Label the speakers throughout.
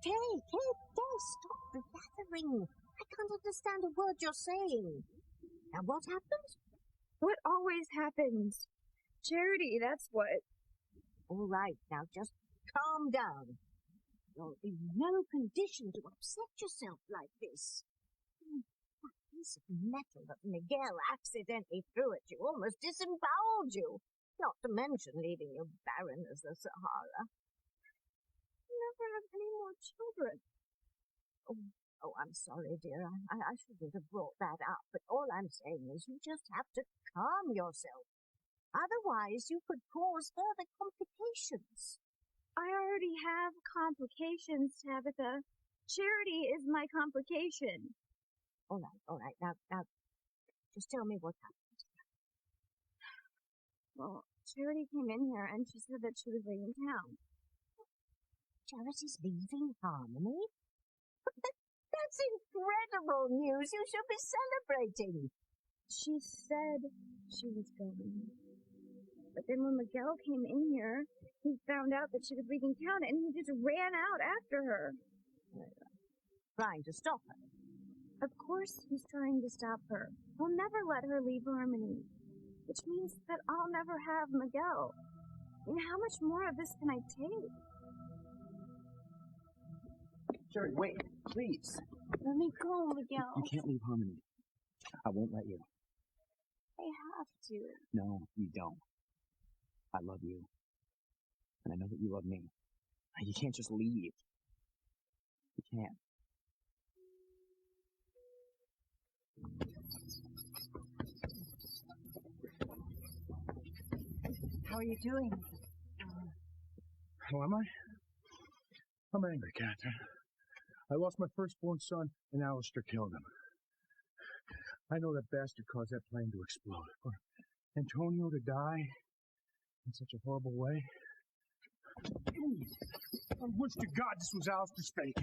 Speaker 1: Kay, stop blathering. I can't understand a word you're saying. Now, what happened?
Speaker 2: What always happens? Charity, that's what.
Speaker 1: All right, now just calm down. You're in no condition to upset yourself like this. That piece of metal that Miguel accidentally threw at you almost disemboweled you, not to mention leaving you barren as the Sahara.
Speaker 2: Never have any more children.
Speaker 1: Oh, I'm sorry, dear. I shouldn't have brought that up, but all I'm saying is you just have to calm yourself. Otherwise, you could cause further complications.
Speaker 2: I already have complications, Tabitha. Charity is my complication.
Speaker 1: All right. Now, just tell me what happened.
Speaker 2: Well, Charity came in here and she said that she was leaving town.
Speaker 1: Charity's leaving Harmony? That's incredible news. You should be celebrating.
Speaker 2: She said she was going. But then when Miguel came in here, he found out that she was leaving town and he just ran out after her.
Speaker 1: Trying to stop her?
Speaker 2: Of course he's trying to stop her. He'll never let her leave Harmony, which means that I'll never have Miguel. And how much more of this can I take?
Speaker 3: Charity, wait, please.
Speaker 2: Let me go, Miguel.
Speaker 3: You can't leave Harmony. I won't let you.
Speaker 2: I have to.
Speaker 3: No, you don't. I love you. And I know that you love me. You can't just leave. You can't.
Speaker 1: How are you doing?
Speaker 4: How am I? I'm angry, Catherine. I lost my firstborn son, and Alistair killed him. I know that bastard caused that plane to explode. For Antonio to die in such a horrible way. I wish to God this was Alistair's fate.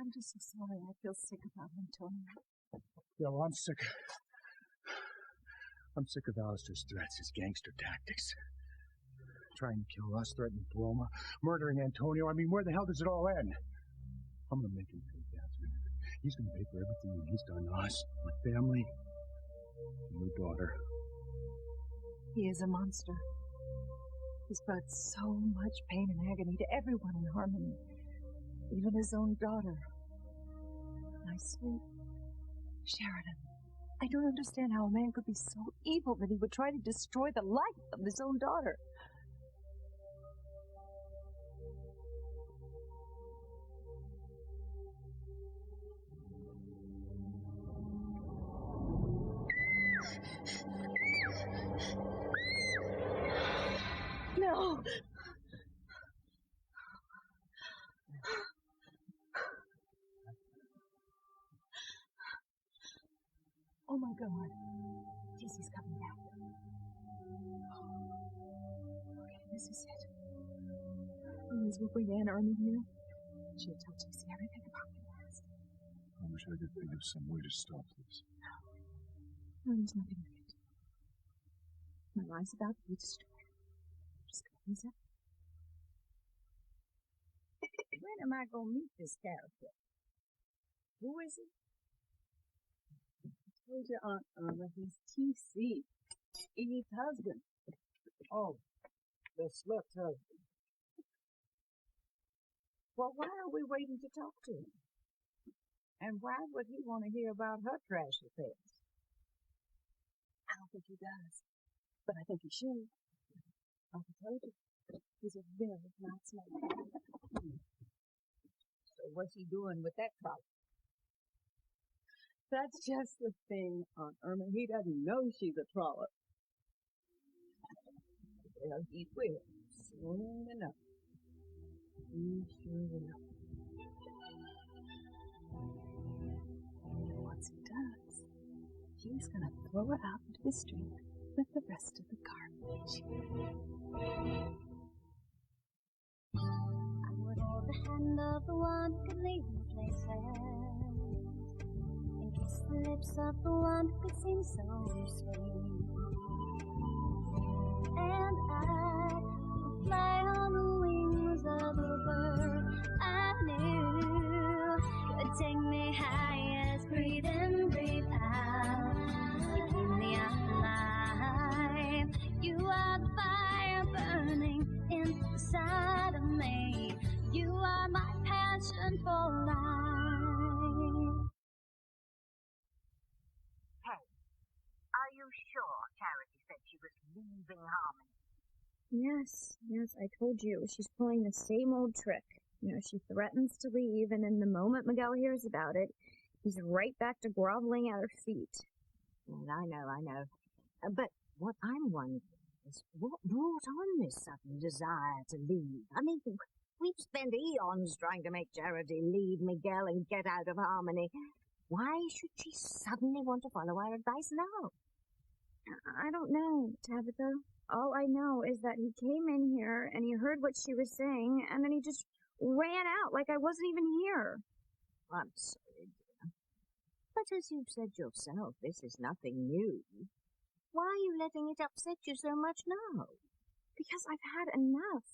Speaker 1: I'm just so sorry. I feel sick about Antonio.
Speaker 4: Yeah, well, I'm sick. I'm sick of Alistair's threats, his gangster tactics. Trying to kill us, threatening Paloma, murdering Antonio. I mean, where the hell does it all end? I'm going to make him pay, Catherine. He's going to pay for everything that he's done to us, my family, and your daughter.
Speaker 1: He is a monster. He's brought so much pain and agony to everyone in Harmony, even his own daughter. My sweet Sheridan, I don't understand how a man could be so evil that he would try to destroy the life of his own daughter. No! Oh my God. Dizzy's coming back. Okay, this is it. Liz will bring Anne Army here. She'll tell Dizzy everything about the past.
Speaker 4: I wish I could think of some way to stop this.
Speaker 1: No, there's nothing we can do. My life's about to be destroyed. Just go easy. When am I going to meet this character? Who is he? I told your Aunt Irma he's T.C. Edie's husband. Oh, the slut husband. Well, why are we waiting to talk to him? And why would he want to hear about her trash affairs? I don't think he does, but I think he should. Like I told you, he's a very nice man. So what's he doing with that trollop? That's just the thing, Aunt Irma. He doesn't know she's a trollop. Well, he will, soon enough. He sure will. Once he does, he's going to throw her out into the street with the rest of the garbage.
Speaker 5: I would hold the hand of the one who could leave me places, and kiss the lips of the one who could seem so sweet. And I would fly on the wing passion for life.
Speaker 1: Hey, are you sure Charity said she was leaving Harmony?
Speaker 2: Yes, I told you. She's pulling the same old trick. She threatens to leave, and then the moment Miguel hears about it, he's right back to groveling at her feet.
Speaker 1: Well, I know. But what I'm wondering is what brought on this sudden desire to leave? I mean, we've spent eons trying to make Charity leave Miguel and get out of Harmony. Why should she suddenly want to follow our advice now?
Speaker 2: I don't know, Tabitha. All I know is that he came in here and he heard what she was saying, and then he just ran out like I wasn't even here.
Speaker 1: I'm sorry, dear. But as you've said yourself, this is nothing new. Why are you letting it upset you so much now?
Speaker 2: Because I've had enough.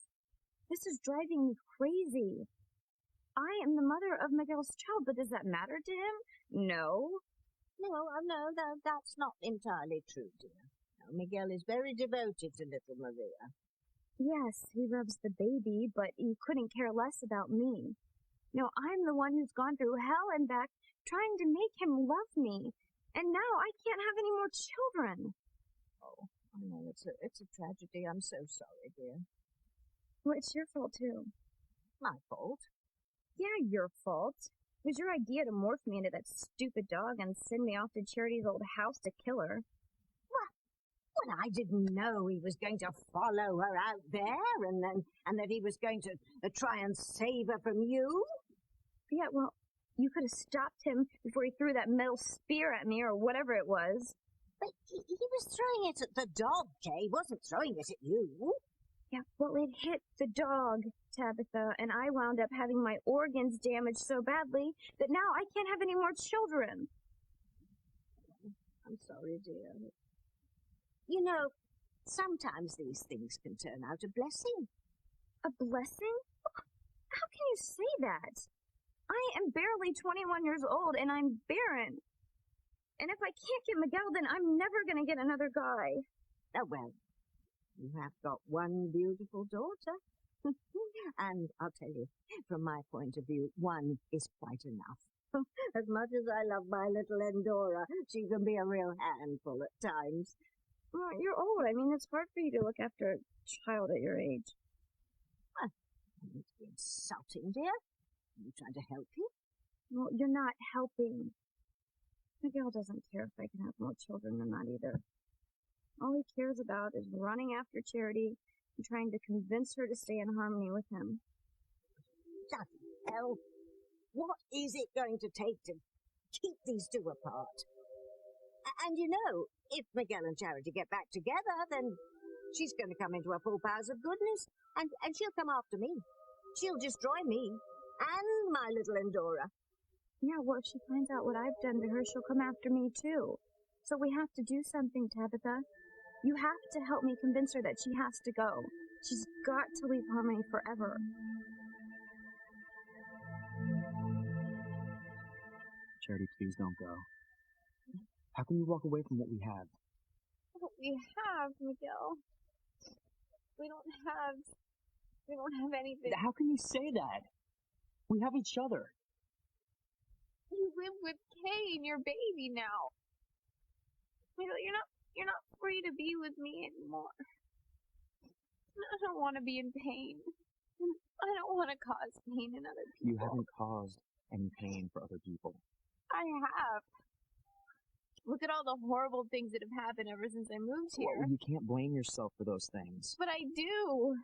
Speaker 2: This is driving me crazy. I am the mother of Miguel's child, but does that matter to him? No.
Speaker 1: No, that's not entirely true, dear. No, Miguel is very devoted to little Maria.
Speaker 2: Yes, he loves the baby, but he couldn't care less about me. I'm the one who's gone through hell and back trying to make him love me, and now I can't have any more children.
Speaker 1: Oh, I know, it's a tragedy. I'm so sorry, dear.
Speaker 2: Well, it's your fault, too.
Speaker 1: My fault?
Speaker 2: Yeah, your fault. It was your idea to morph me into that stupid dog and send me off to Charity's old house to kill her.
Speaker 1: Well, I didn't know he was going to follow her out there and that he was going to try and save her from you.
Speaker 2: Yeah, well, you could have stopped him before he threw that metal spear at me or whatever it was.
Speaker 1: But he was throwing it at the dog, Kay. He wasn't throwing it at you.
Speaker 2: Yeah, well, it hit the dog, Tabitha, and I wound up having my organs damaged so badly that now I can't have any more children.
Speaker 1: I'm sorry, dear. Sometimes these things can turn out a blessing.
Speaker 2: A blessing? How can you say that? I am barely 21 years old, and I'm barren. And if I can't get Miguel, then I'm never going to get another guy.
Speaker 1: Oh, well, you have got one beautiful daughter. And I'll tell you, from my point of view, one is quite enough. As much as I love my little Endora, she can be a real handful at times.
Speaker 2: Well, you're old. I mean, it's hard for you to look after a child at your age.
Speaker 1: Well, I need to be insulting, dear. I'm trying to help you.
Speaker 2: Well, you're not helping. Miguel doesn't care if I can have more children than that either. All he cares about is running after Charity and trying to convince her to stay in harmony with him.
Speaker 1: Bloody hell. What is it going to take to keep these two apart? And if Miguel and Charity get back together, then she's going to come into her full powers of goodness, and she'll come after me. She'll destroy me and my little Endora.
Speaker 2: Yeah, well, if she finds out what I've done to her, she'll come after me too. So we have to do something, Tabitha. You have to help me convince her that she has to go. She's got to leave Harmony forever.
Speaker 3: Charity, please don't go. How can you walk away from what we have?
Speaker 2: What we have, Miguel? We don't have anything.
Speaker 3: How can you say that? We have each other.
Speaker 2: You live with Kay and your baby now. Miguel, you're not free to be with me anymore. I don't want to be in pain. I don't want to cause pain in other people.
Speaker 3: You haven't caused any pain for other people.
Speaker 2: I have. Look at all the horrible things that have happened ever since I moved here.
Speaker 3: Well, you can't blame yourself for those things.
Speaker 2: But I do.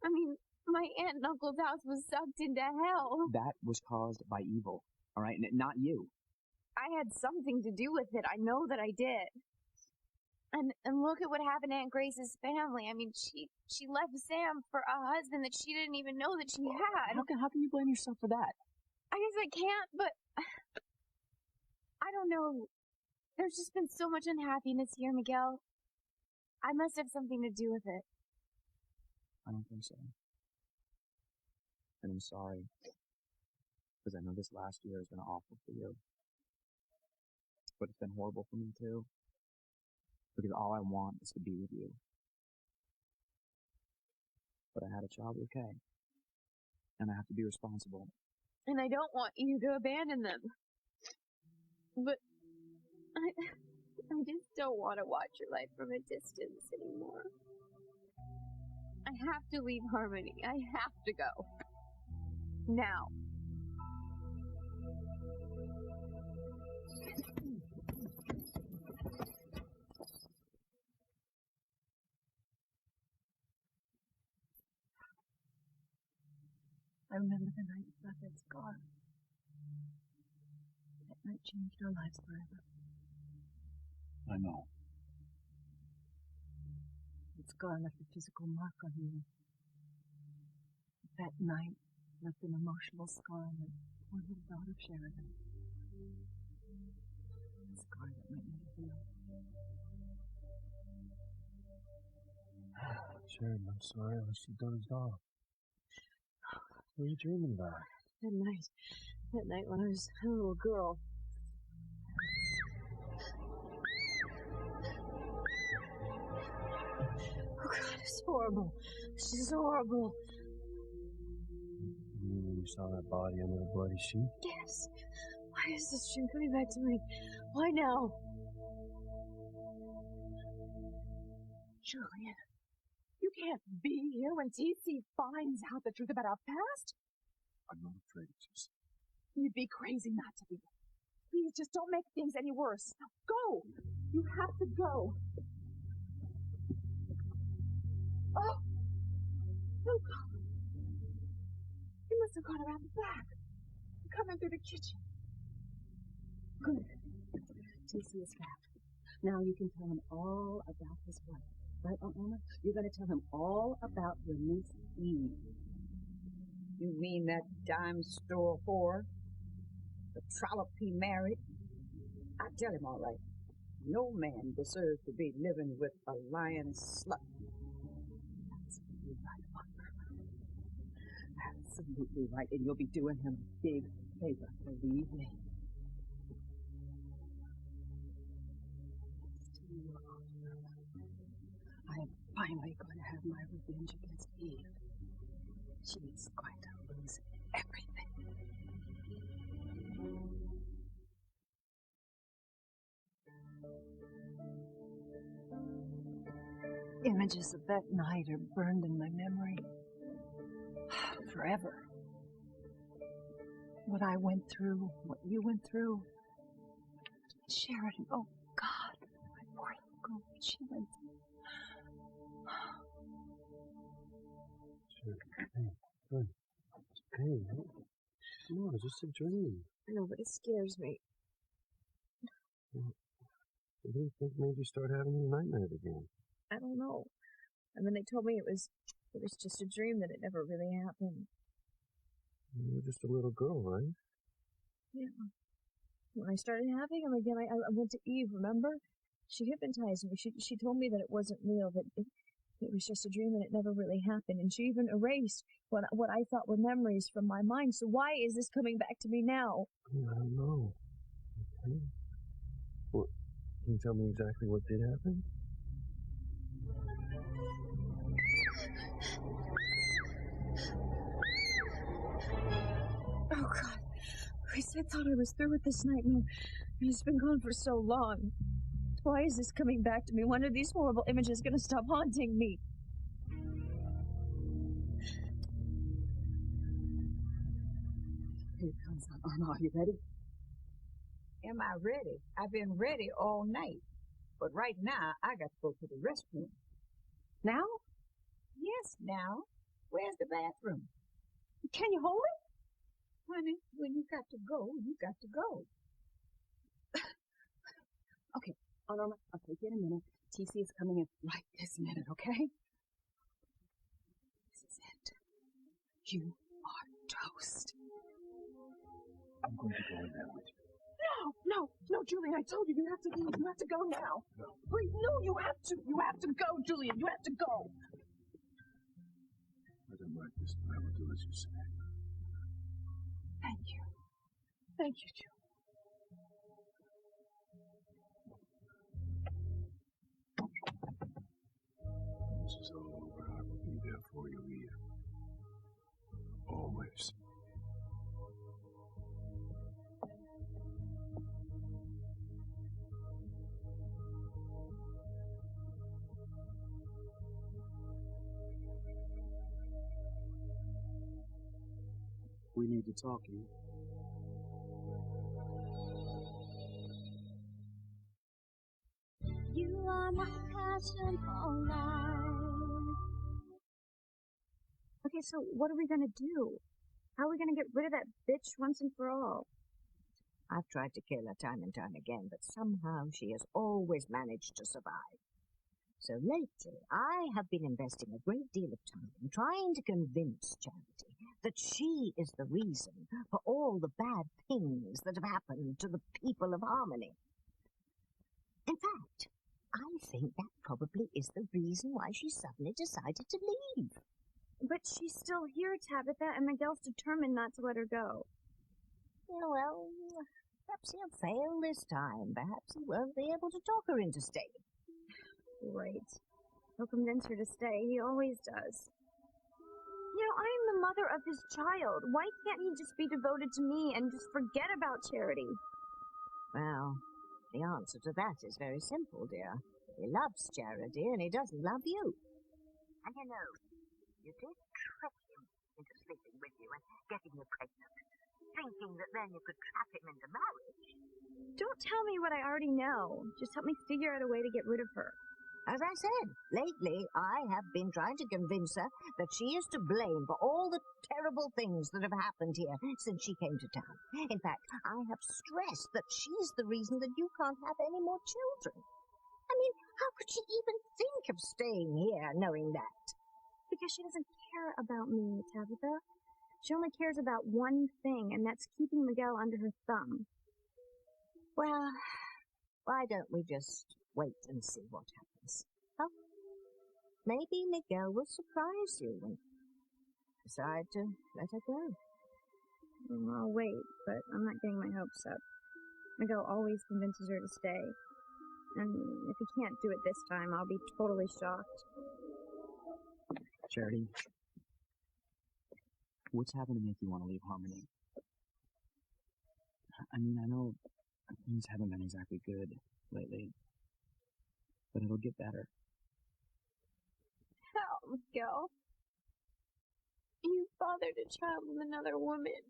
Speaker 2: I mean, my aunt and uncle's house was sucked into hell.
Speaker 3: That was caused by evil, all right? Not you.
Speaker 2: I had something to do with it. I know that I did. And look at what happened to Aunt Grace's family. I mean, she left Sam for a husband that she didn't even know that she had.
Speaker 3: How can you blame yourself for that?
Speaker 2: I guess I can't, but I don't know. There's just been so much unhappiness here, Miguel. I must have something to do with it.
Speaker 3: I don't think so. And I'm sorry, because I know this last year has been awful for you. But it's been horrible for me too. Because all I want is to be with you. But I had a child with Kay. and I have to be responsible.
Speaker 2: And I don't want you to abandon them. But I just don't want to watch your life from a distance anymore. I have to leave Harmony. I have to go. Now.
Speaker 1: I remember the night you got that scar. That night changed our lives forever.
Speaker 4: I know.
Speaker 1: That scar left a physical mark on you. That night left an emotional scar on the poor little daughter of Sheridan. A scar that might never heal.
Speaker 4: Sheridan, I'm sorry. I wish you dozed off. What are you dreaming about?
Speaker 1: That night when I was a little girl. Oh God, it's horrible. This is horrible.
Speaker 4: You mean when you saw that body under the bloody sheet?
Speaker 1: Yes. Why is this dream coming back to me? Why now?
Speaker 6: Julian, you can't be here when TC finds out the truth about our past.
Speaker 4: I'm not afraid, Jesse.
Speaker 6: You'd be crazy not to be. Please, just don't make things any worse. Now, go! You have to go. Oh! Oh, God. You must have gone around the back. Coming through the kitchen.
Speaker 1: Good. TC is back. Now you can tell him all about his wife. Right, Aunt Norma? You're going to tell him all about your niece, Eve.
Speaker 7: You mean that dime store whore? The trollop he married? I tell him all right. No man deserves to be living with a lying slut.
Speaker 1: Absolutely right, Aunt Norma. Absolutely right. And you'll be doing him a big favor, believe me. I am finally going to have my revenge against Eve. She's going to lose everything. Images of that night are burned in my memory. Forever. What I went through, what you went through. Sheridan, oh God, my poor little girl, what she went through.
Speaker 4: Sure. Hey, good. It's okay, right? No, it's just a dream.
Speaker 1: I know, but it scares me.
Speaker 4: What do you think made you start having these nightmares again?
Speaker 1: I don't know. And then they told me it was just a dream, that it never really happened.
Speaker 4: You were just a little girl, right?
Speaker 1: Yeah. When I started having them again, I went to Eve, remember? She hypnotized me. She told me that it wasn't real, that it was just a dream and it never really happened. And she even erased what I thought were memories from my mind. So why is this coming back to me now?
Speaker 4: I don't know. Okay. Well, can you tell me exactly what did happen?
Speaker 1: Oh, God. I thought I was through with this nightmare. It's been gone for so long. Why is this coming back to me? When are these horrible images going to stop haunting me? Here it comes, Aunt Norma. Are you ready?
Speaker 7: Am I ready? I've been ready all night. But right now, I got to go to the restroom.
Speaker 1: Now?
Speaker 7: Yes, now. Where's the bathroom?
Speaker 1: Can you hold it?
Speaker 7: Honey, when you got to go, you got to go.
Speaker 1: Okay, Aunt Norma, I'll take you in a minute. TC is coming in right this minute, okay? This is it. You are toast.
Speaker 4: I'm going to go in there with you.
Speaker 6: No, Julian, I told you, you have to leave. You have to go now.
Speaker 4: No.
Speaker 6: Wait, no, you have to. You have to go, Julian. You have to go.
Speaker 4: I don't like this, but I will do as you say.
Speaker 6: Thank you. Thank you, Julian.
Speaker 4: When this is all over, I will be there for you, Eve. Always. We need to talk, Eve.
Speaker 5: You are my passion all night.
Speaker 2: Okay, so what are we gonna do? How are we gonna get rid of that bitch once and for all?
Speaker 7: I've tried to kill her time and time again, but somehow she has always managed to survive. So lately, I have been investing a great deal of time trying to convince Charity that she is the reason for all the bad things that have happened to the people of Harmony. In fact, I think that probably is the reason why she suddenly decided to leave.
Speaker 2: But she's still here, Tabitha, and Miguel's determined not to let her go.
Speaker 7: Yeah, well, perhaps he'll fail this time. Perhaps he won't be able to talk her into staying.
Speaker 2: Great. He'll convince her to stay. He always does. You know, I'm the mother of his child. Why can't he just be devoted to me and just forget about Charity?
Speaker 7: Well, the answer to that is very simple, dear. He loves Charity and he doesn't love you. And you know, you did trick him into sleeping with you and getting you pregnant, thinking that then you could trap him into marriage.
Speaker 2: Don't tell me what I already know. Just help me figure out a way to get rid of her.
Speaker 7: As I said, lately I have been trying to convince her that she is to blame for all the terrible things that have happened here since she came to town. In fact, I have stressed that she's the reason that you can't have any more children. I mean, how could she even think of staying here knowing that?
Speaker 2: Because she doesn't care about me, Tabitha. She only cares about one thing, and that's keeping Miguel under her thumb.
Speaker 7: Well, why don't we just wait and see what happens? Huh? Maybe Miguel will surprise you and decide to let her go.
Speaker 2: I'll wait, but I'm not getting my hopes up. Miguel always convinces her to stay. And if he can't do it this time, I'll be totally shocked.
Speaker 3: Charity, what's happened to make you want to leave Harmony? I mean, I know things haven't been exactly good lately, but it'll get better.
Speaker 2: How, Miguel? You fathered a child with another woman.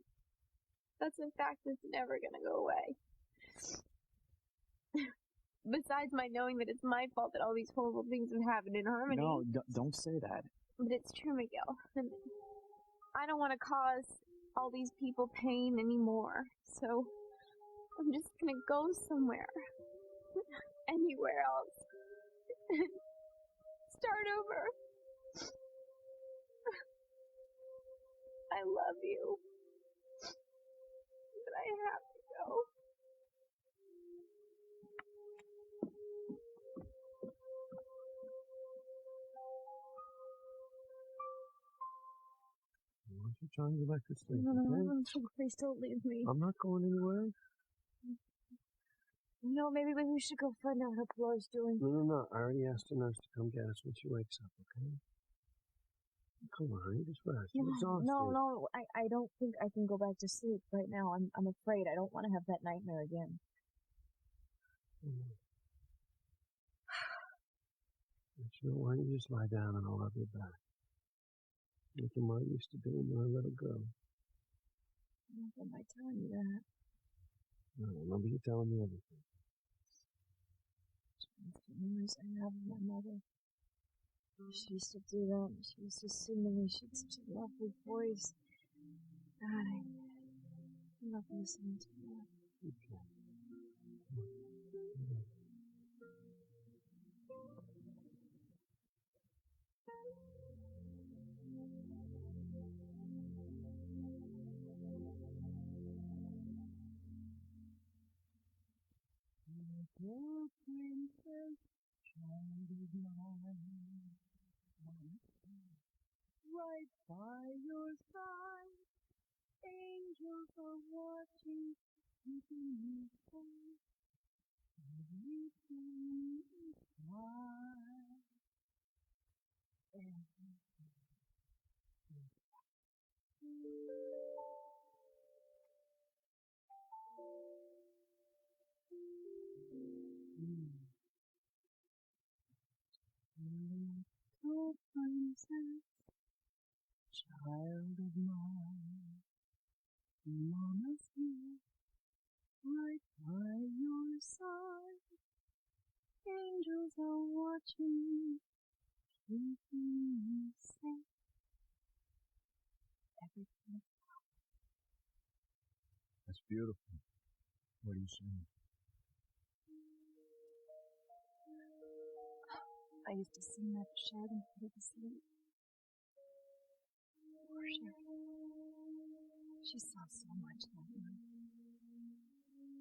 Speaker 2: That's a fact that's never gonna go away. Besides my knowing that it's my fault that all these horrible things have happened in Harmony.
Speaker 3: No, don't say that.
Speaker 2: But it's true, Miguel. And I don't want to cause all these people pain anymore. So I'm just gonna go somewhere. Anywhere else. Start over. I love you. But I have to go.
Speaker 4: Why don't you try and go back to sleep,
Speaker 2: No,
Speaker 4: okay?
Speaker 2: please don't leave me.
Speaker 4: I'm not going anywhere.
Speaker 2: No, maybe we should go find out how Pilar's doing.
Speaker 4: No. I already asked the nurse to come get us when she wakes up, okay? Come on, honey, just rest. You're exhausted.
Speaker 1: No, I don't think I can go back to sleep right now. I'm afraid. I don't want to have that nightmare again.
Speaker 4: But you know, why don't you just lie down and I'll rub your back? Like your mom used to do when you were a little girl.
Speaker 1: I don't think I tell you that.
Speaker 4: No, remember you telling me everything.
Speaker 1: It's the memories I have of my mother. She used to do that. She used to sing to me. She had such a lovely voice. God, I love listening to her.
Speaker 4: Okay.
Speaker 1: Little princess, child of mine, right by your side, angels are watching, keeping you safe. Everything is fine. Little princess, child of mine, Mama's here, right by your side. Angels are watching, keeping you safe. Everything is
Speaker 4: That's beautiful. What are you saying?
Speaker 1: I used to sing that to Sheridan before to sleep. Poor Sheridan. She saw so much that night.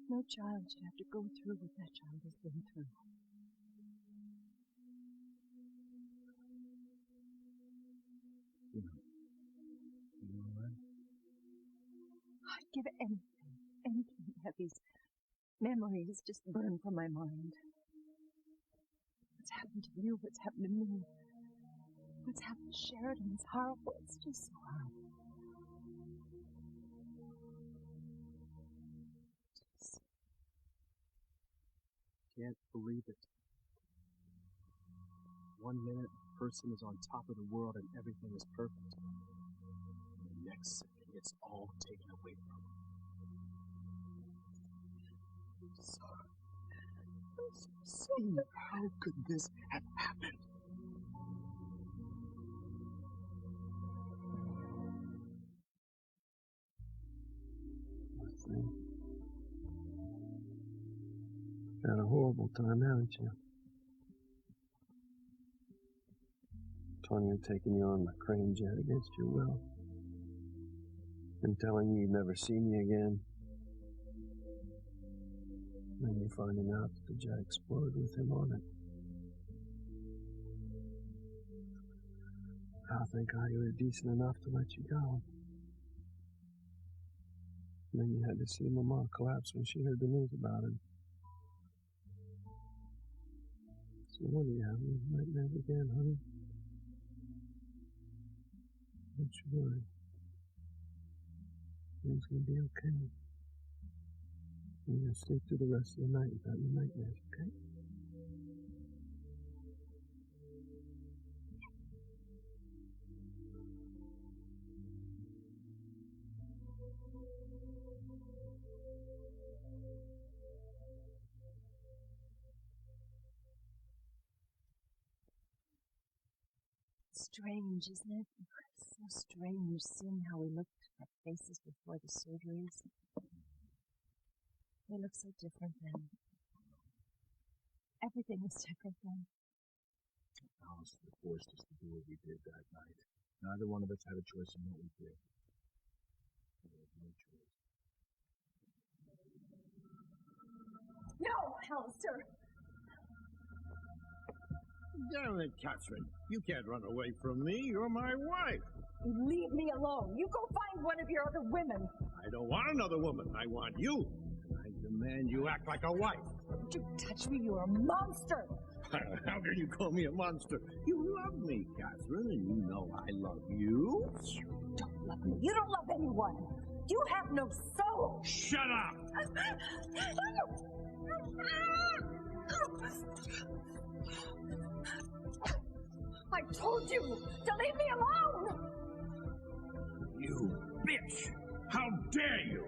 Speaker 1: No child should have to go through what that child has been through.
Speaker 4: You all right?
Speaker 1: I'd give anything to have these memories just burn from my mind. What's happened to you, what's happened to me, what's happened to Sheridan is horrible. It's just so horrible.
Speaker 3: Can't believe it. 1 minute, a person is on top of the world and everything is perfect. And the next second, it's all taken away from them.
Speaker 1: I'm so sorry.
Speaker 3: How could this have happened?
Speaker 8: Had a horrible time, haven't you? Tonya taking you on the crane jet against your will. And telling you you'd never see me again. Then you finding out that the jet exploded with him on it. I think I was decent enough to let you go. And then you had to see Mama collapse when she heard the news about him. So what do you have? Nightmares again, honey? Don't you worry. Everything's gonna be okay. You're gonna sleep through the rest of the night without any nightmares, okay?
Speaker 1: Strange, isn't it? So strange seeing how we looked at our faces before the surgeries. They look so different then. Everything was different then.
Speaker 4: Alice forced us to do what we did that night. Neither one of us had a choice in what we did. We had no choice.
Speaker 1: No, Alistair!
Speaker 9: Damn it, Catherine. You can't run away from me. You're my wife.
Speaker 1: Leave me alone. You go find one of your other women.
Speaker 9: I don't want another woman. I want you. I demand you act like a wife.
Speaker 1: Don't you touch me, you're a monster!
Speaker 9: How can you call me a monster? You love me, Catherine, and you know I love you.
Speaker 1: You don't love me. You don't love anyone. You have no soul.
Speaker 9: Shut up!
Speaker 1: I told you to leave me alone!
Speaker 9: You bitch! How dare you!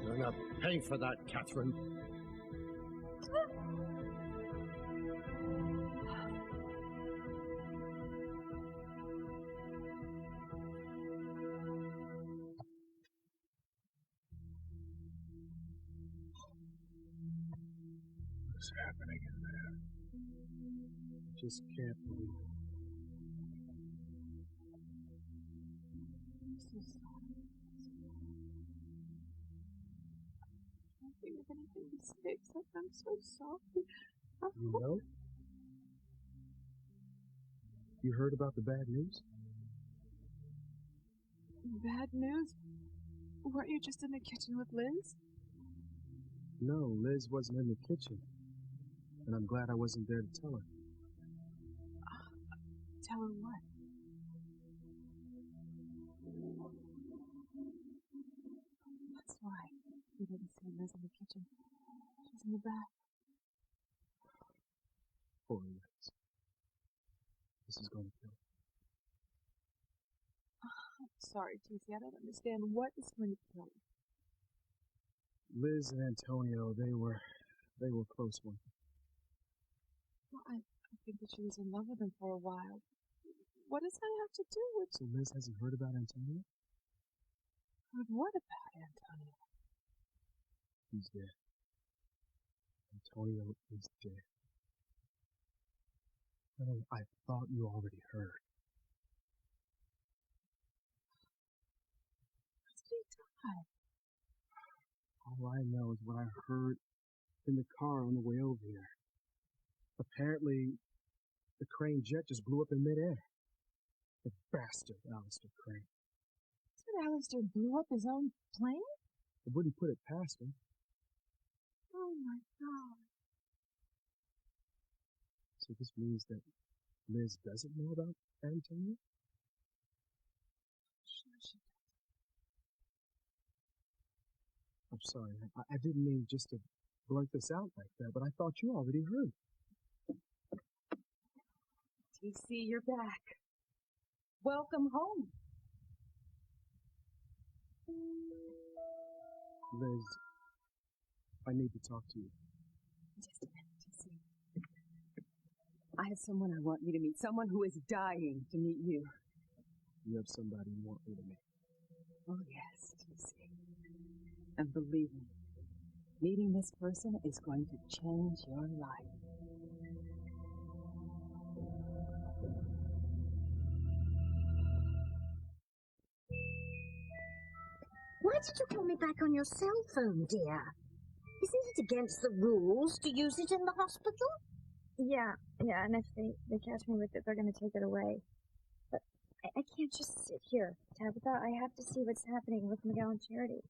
Speaker 9: You're gonna pay for that, Catherine.
Speaker 4: What's happening in there?
Speaker 3: Just can't believe it.
Speaker 2: I'm so sorry. I can't think of anything to say except I'm so sorry.
Speaker 3: You know? You heard about the bad news?
Speaker 6: Bad news? Weren't you just in the kitchen with Liz?
Speaker 3: No, Liz wasn't in the kitchen. And I'm glad I wasn't there to tell her.
Speaker 6: Tell her what? That's why you didn't see Liz in the kitchen. She's in the back.
Speaker 3: Poor Liz. This is going to kill her.
Speaker 6: sorry, TC. I don't understand. What is going to kill her?
Speaker 4: Liz and Antonio, they were close ones.
Speaker 6: Well, I think that she was in love with him for a while. What does that have to do with...
Speaker 4: So Liz hasn't heard about Antonio?
Speaker 6: But what about Antonio?
Speaker 4: He's dead. Antonio is dead. Oh, I thought you already heard.
Speaker 6: How did he die?
Speaker 4: All I know is what I heard in the car on the way over here. Apparently, the Crane jet just blew up in midair. The bastard, Alistair Crane.
Speaker 6: Said Alistair blew up his own plane?
Speaker 4: I wouldn't put it past him.
Speaker 6: Oh my God.
Speaker 4: So this means that Liz doesn't know about Antonio?
Speaker 6: Sure she does.
Speaker 4: I'm sorry, I didn't mean just to blurt this out like that, but I thought you already heard.
Speaker 1: TC, you're back. Welcome home.
Speaker 4: Liz, I need to talk to you.
Speaker 1: Just a minute, TC. I have someone I want you to meet, someone who is dying to meet you.
Speaker 4: You have somebody you want me to meet.
Speaker 1: Oh, yes, TC. And believe me, meeting this person is going to change your life.
Speaker 10: Why did you call me back on your cell phone, dear? Isn't it against the rules to use it in the hospital?
Speaker 2: Yeah, and if they catch me with it, they're gonna take it away. But I can't just sit here, Tabitha. I have to see what's happening with Miguel and Charity.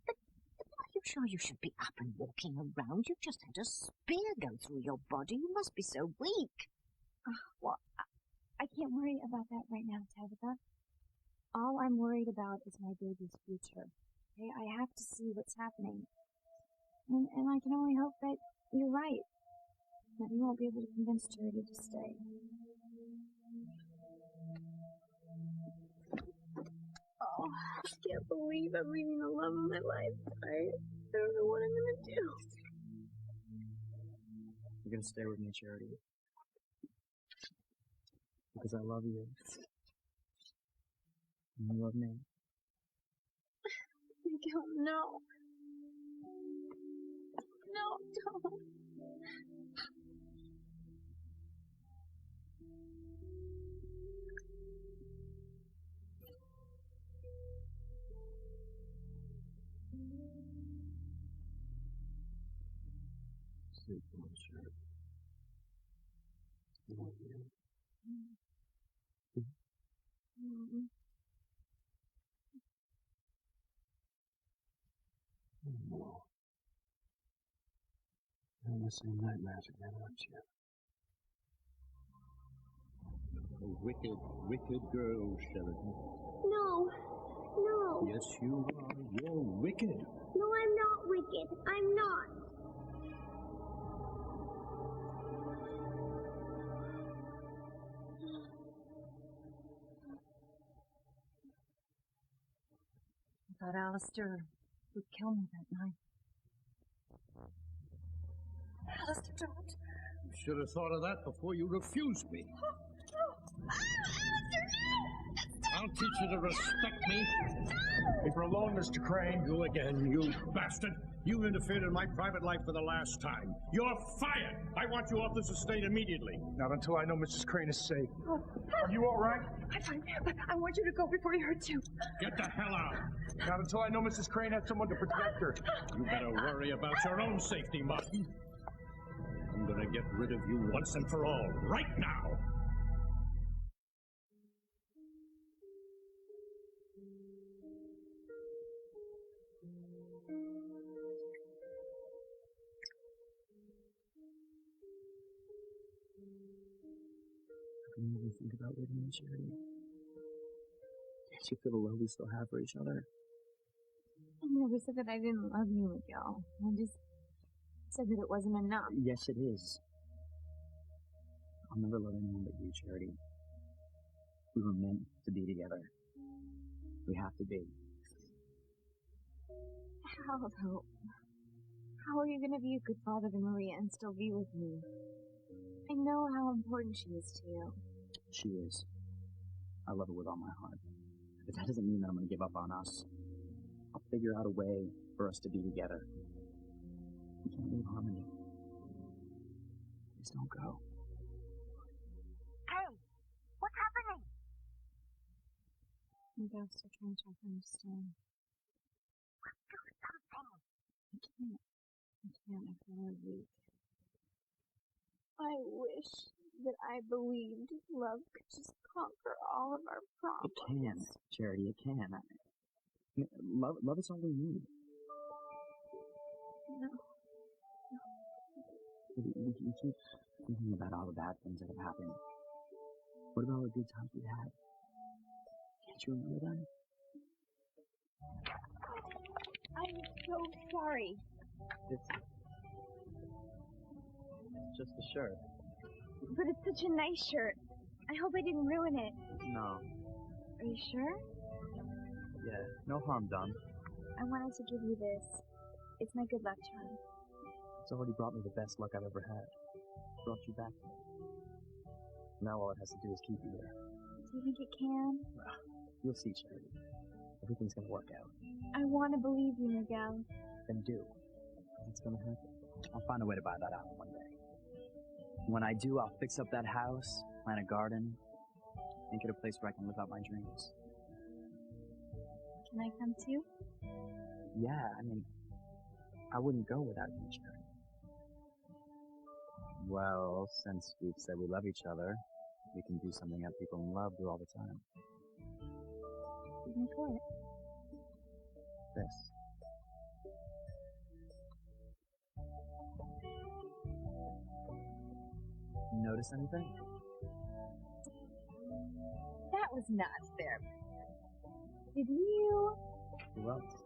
Speaker 10: Are you sure you should be up and walking around? You just had a spear go through your body. You must be so weak.
Speaker 2: Well, I can't worry about that right now, Tabitha. All I'm worried about is my baby's future. Okay? I have to see what's happening. And I can only hope that you're right. That you won't be able to convince Charity to stay. Oh, I can't believe I'm meeting the love of my life. I don't know what I'm gonna do.
Speaker 3: You're gonna stay with me, Charity. Because I love you. And you love me.
Speaker 2: Miguel, no. No, don't.
Speaker 8: Sleep well, Charity. I love you. No. You're in the same nightmares again, aren't you?
Speaker 9: A wicked, wicked girl, Sheridan.
Speaker 10: No. No.
Speaker 9: Yes, you are. You're wicked.
Speaker 10: No, I'm not wicked. I'm not.
Speaker 1: I thought Alistair would kill me that night. Alistair, don't.
Speaker 9: You should have thought of that before you refused me. I'll teach you to respect me.
Speaker 4: Leave her alone, Mr. Crane.
Speaker 9: You again, you bastard. You interfered in my private life for the last time. You're fired. I want you off this estate immediately.
Speaker 4: Not until I know Mrs. Crane is safe. Are you all right?
Speaker 6: I'm fine, but I want you to go before he hurts you.
Speaker 9: Get the hell out.
Speaker 4: Not until I know Mrs. Crane has someone to protect her.
Speaker 9: You better worry about your own safety, Martin. I'm gonna get rid of you once and for all, right now.
Speaker 3: Can you even think about leaving me, Charity? Can't you feel the love we still have for each other?
Speaker 2: I never said that I didn't love you, Miguel. I just said that it wasn't enough.
Speaker 3: Yes, it is. I'll never love anyone but you, Charity. We were meant to be together. We have to be.
Speaker 2: How, though? How are you going to be a good father to Maria and still be with me? I know how important she is to you.
Speaker 3: She is. I love her with all my heart. But that doesn't mean that I'm going to give up on us. I'll figure out a way for us to be together. We can't leave Harmony. Please don't go.
Speaker 10: Hey, what's happening?
Speaker 2: Miguel's still trying to understand.
Speaker 10: Do something.
Speaker 2: I can't. I feel really weak. I wish that I believed love could just conquer all of our problems.
Speaker 3: It can, Charity, it can. Love is all we need.
Speaker 2: No.
Speaker 3: We keep thinking about all the bad things that have happened. What about all the good times we had? Can't you remember them?
Speaker 2: I'm so sorry.
Speaker 3: It's just a shirt.
Speaker 2: But it's such a nice shirt. I hope I didn't ruin it.
Speaker 3: No.
Speaker 2: Are you sure?
Speaker 3: Yeah, no harm done.
Speaker 2: I wanted to give you this. It's my good luck charm.
Speaker 3: It's already brought me the best luck I've ever had. Brought you back. Now all it has to do is keep you there.
Speaker 2: Do you think it can?
Speaker 3: Well, you'll see, Charity. Everything's gonna work out.
Speaker 2: I want to believe you, Miguel.
Speaker 3: Then do. It's gonna happen. I'll find a way to buy that out one day. When I do, I'll fix up that house, plant a garden, make it a place where I can live out my dreams.
Speaker 2: Can I come too?
Speaker 3: Yeah, I mean, I wouldn't go without you, Charity. Well, since we've said we love each other, we can do something that people in love do all the time.
Speaker 2: Even for it.
Speaker 3: This. You notice anything?
Speaker 2: That was not fair. Did you?
Speaker 3: Who else?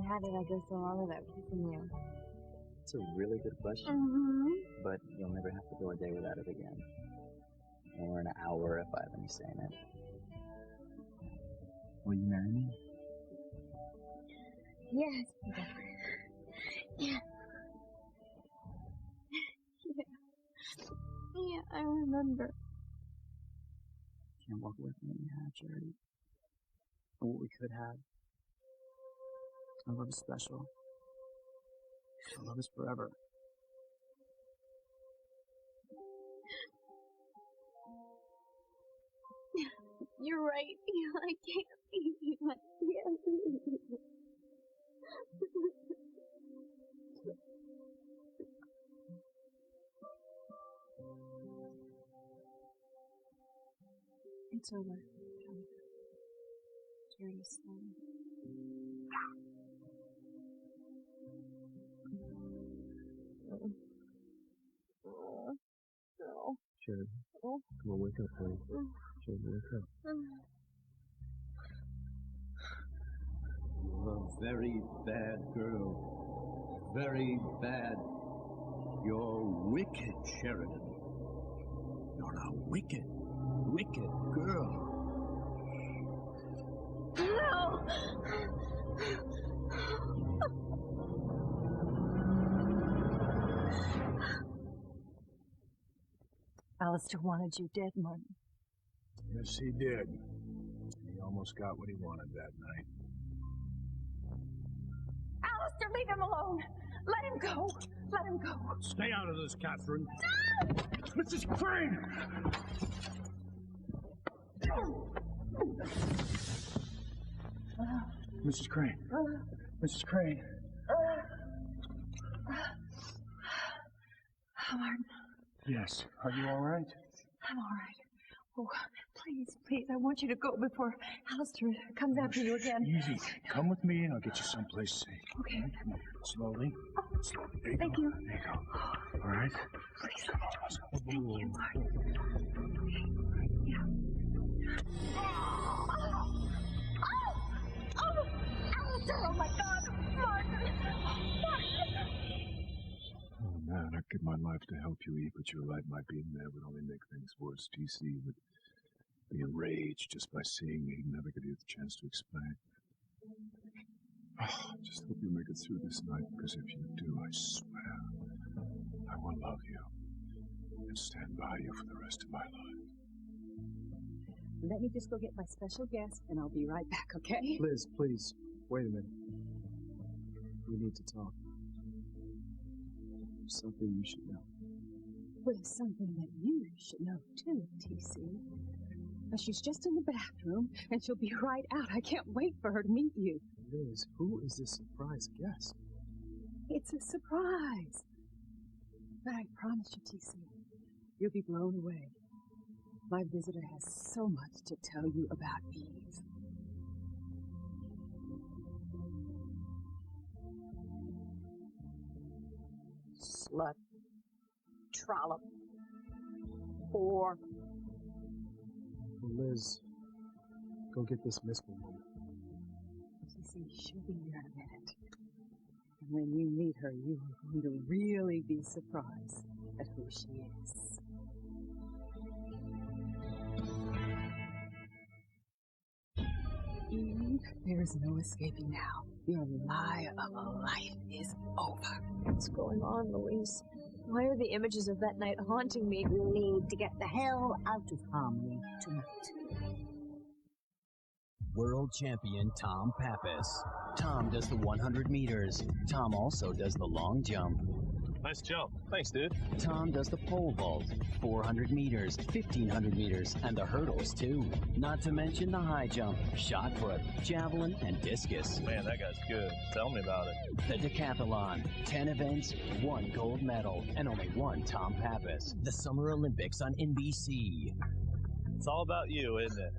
Speaker 2: How did I go so long without kissing you?
Speaker 3: It's a really good question.
Speaker 2: Mm-hmm.
Speaker 3: But you'll never have to go a day without it again. Or an hour if I have any say in it. Will you marry me?
Speaker 2: Yes. Yeah. Yeah, I remember.
Speaker 3: Can't walk away from what we had, Charity. Or what we could have. Our love is special. Our love is forever.
Speaker 2: You're right. I can't leave you. I can't leave you. It's over. Come. Charity, slowly. No.
Speaker 8: Charity.
Speaker 2: Oh.
Speaker 8: Come on, wake up, honey. Charity, wake up.
Speaker 9: You're a very bad girl. Very bad. You're wicked, Sheridan. You're a wicked, wicked girl.
Speaker 2: No!
Speaker 1: Alistair wanted you dead, Martin.
Speaker 4: Yes, he did. He almost got what he wanted that night.
Speaker 1: Alistair, leave him alone! Let him go! Let him go!
Speaker 9: Stay out of this, Catherine.
Speaker 1: No!
Speaker 4: Mrs. Crane! Mrs. Crane. Mrs. Crane.
Speaker 1: Martin.
Speaker 4: Yes. Are you all right?
Speaker 1: I'm all right. Oh, please, I want you to go before Alistair comes after you again.
Speaker 4: Easy. Come with me and I'll get you someplace safe.
Speaker 1: Okay.
Speaker 4: Come on. Slowly. Slowly. There you
Speaker 1: Thank
Speaker 4: go.
Speaker 1: you.
Speaker 4: There you go. All right?
Speaker 1: Please.
Speaker 4: Come on. Let's go.
Speaker 1: Thank you, Martin. Yeah.
Speaker 10: Alistair, oh my God! Martin!
Speaker 8: Man, I'd give my life to help you eat, but you're right. My being there would only make things worse. TC would be enraged just by seeing me. He'd never get the chance to explain. Oh, just hope you make it through this night, because if you do, I swear, I will love you and stand by you for the rest of my life.
Speaker 7: Let me just go get my special guest, and I'll be right back, okay?
Speaker 11: Liz, please, wait a minute. We need to talk. There's something you should know.
Speaker 7: Well, there's something that you should know, too, TC. Now, she's just in the bathroom, and she'll be right out. I can't wait for her to meet you.
Speaker 11: Liz, who is this surprise guest?
Speaker 7: It's a surprise. But I promise you, TC, you'll be blown away. My visitor has so much to tell you about Eve. Slut. Trollop. Whore.
Speaker 11: Liz, go get this mystery woman.
Speaker 7: TC, she'll be here in a minute. And when you meet her, you are going to really be surprised at who she is. Eve, there is no escaping now. Your lie of a life is over.
Speaker 6: What's going on, Louise? Why are the images of that night haunting me?
Speaker 10: You need to get the hell out of Harmony tonight.
Speaker 12: World champion Tom Pappas. Tom does the 100 meters. Tom also does the long jump.
Speaker 13: Nice jump. Thanks, dude.
Speaker 12: Tom does the pole vault, 400 meters, 1,500 meters, and the hurdles, too. Not to mention the high jump, shot put, javelin, and discus.
Speaker 13: Man, that guy's good. Tell me about it.
Speaker 12: The decathlon, 10 events, 1 gold medal, and only 1 Tom Pappas. The Summer Olympics on NBC.
Speaker 13: It's all about you, isn't it?